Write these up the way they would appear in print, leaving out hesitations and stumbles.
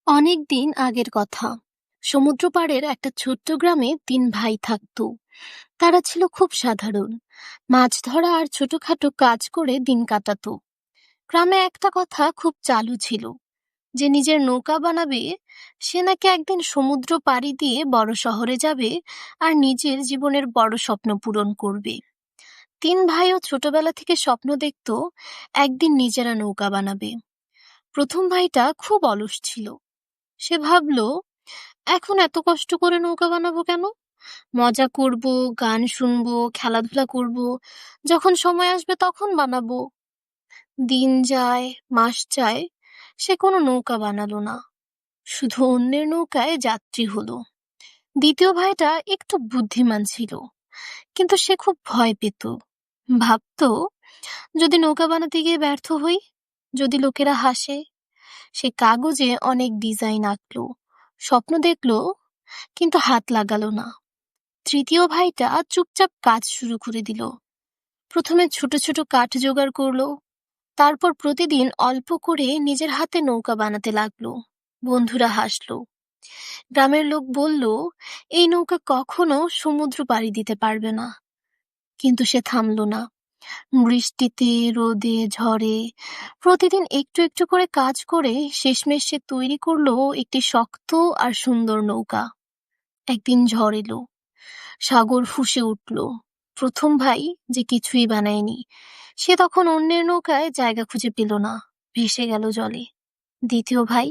অনেক দিন আগের কথা। সমুদ্র পাড়ের একটা ছোট্ট গ্রামে 3 ভাই থাকতো। তারা ছিল খুব সাধারণ, মাছ ধরা আর ছোটখাটো কাজ করে দিন কাটাতো। গ্রামে একটা কথা খুব চালু ছিল, যে নিজের নৌকা বানাবে সে নাকি একদিন সমুদ্র পাড়ি দিয়ে বড় শহরে যাবে আর নিজের জীবনের বড় স্বপ্ন পূরণ করবে। 3 ভাইও ছোটবেলা থেকে স্বপ্ন দেখতো একদিন নিজেরা নৌকা বানাবে। প্রথম ভাইটা খুব অলস ছিল। সে ভাবলো, এখন এত কষ্ট করে নৌকা বানাবো কেন? মজা করব, গান শুনবো, খেলাধুলা করব, যখন সময় আসবে তখন বানাবো। দিন যায়, মাস যায়, সে কোনো নৌকা বানালো না, শুধু অন্যের নৌকায় যাত্রী হলো। দ্বিতীয় ভাইটা একটু বুদ্ধিমান ছিল, কিন্তু সে খুব ভয় পেত। ভাবতো, যদি নৌকা বানাতে গিয়ে ব্যর্থ হই, যদি লোকেরা হাসে। সে কাগজে অনেক ডিজাইন আঁকলো, স্বপ্ন দেখলো, কিন্তু হাত লাগালো না। তৃতীয় ভাইটা চুপচাপ কাজ শুরু করে দিল। প্রথমে ছোট ছোট কাঠ জোগাড় করলো, তারপর প্রতিদিন অল্প করে নিজের হাতে নৌকা বানাতে লাগলো। বন্ধুরা হাসলো, গ্রামের লোক বলল এই নৌকা কখনো সমুদ্র পাড়ি দিতে পারবে না। কিন্তু সে থামলো না। বৃষ্টিতে, রোদে, ঝড়ে প্রতিদিন একটু একটু করে কাজ করে শেষমেশ সে তৈরি করলো একটি শক্ত আর সুন্দর নৌকা। একদিন ঝড় এলো, সাগর ফুঁসে উঠল। প্রথম ভাই, যে কিছুই বানায়নি, সে তখন অন্যের নৌকায় জায়গা খুঁজে পেল না, ভেসে গেল জলে। দ্বিতীয় ভাই,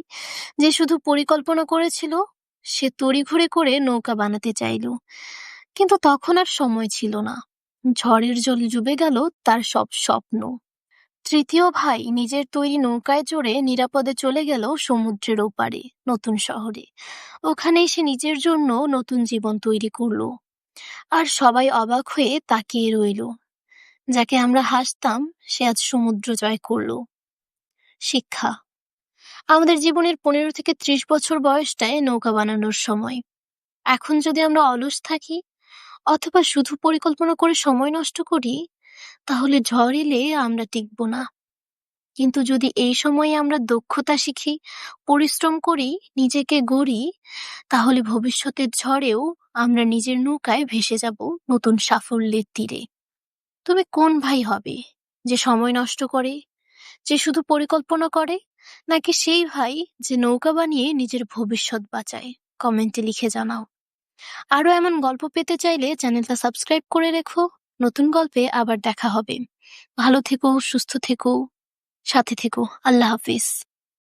যে শুধু পরিকল্পনা করেছিল, সে তড়িঘড়ি করে নৌকা বানাতে চাইল, কিন্তু তখন আর সময় ছিল না। ঝড়ের জলে ডুবে গেল তার সব স্বপ্ন। তৃতীয় ভাই নিজের তৈরি নৌকায় চড়ে নিরাপদে চলে গেল সমুদ্রের ওপারে, নতুন শহরে। ওখানেই সে নিজের জন্য নতুন জীবন তৈরি করলো। আর সবাই অবাক হয়ে তাকিয়ে রইল। যাকে আমরা হাসতাম, সে আজ সমুদ্র জয় করলো। শিক্ষা: আমাদের জীবনের 15 থেকে 30 বছর বয়সটায় নৌকা বানানোর সময়। এখন যদি আমরা অলস থাকি অথবা শুধু পরিকল্পনা করে সময় নষ্ট করি, তাহলে ঝড় এলে আমরা টিকবো না। কিন্তু যদি এই সময়ে আমরা দক্ষতা শিখি, পরিশ্রম করি, নিজেকে গড়ি, তাহলে ভবিষ্যতের ঝড়েও আমরা নিজের নৌকায় ভেসে যাব নতুন সাফল্যের তীরে। তুমি কোন ভাই হবে? যে সময় নষ্ট করে, যে শুধু পরিকল্পনা করে, নাকি সেই ভাই যে নৌকা বানিয়ে নিজের ভবিষ্যৎ বাঁচায়? কমেন্টে লিখে জানাও। আরো এমন গল্প পেতে চাইলে চ্যানেলটা সাবস্ক্রাইব করে রেখো। নতুন গল্পে আবার দেখা হবে। ভালো থেকো, সুস্থ থেকো, সাথে থেকো। আল্লাহ হাফিজ।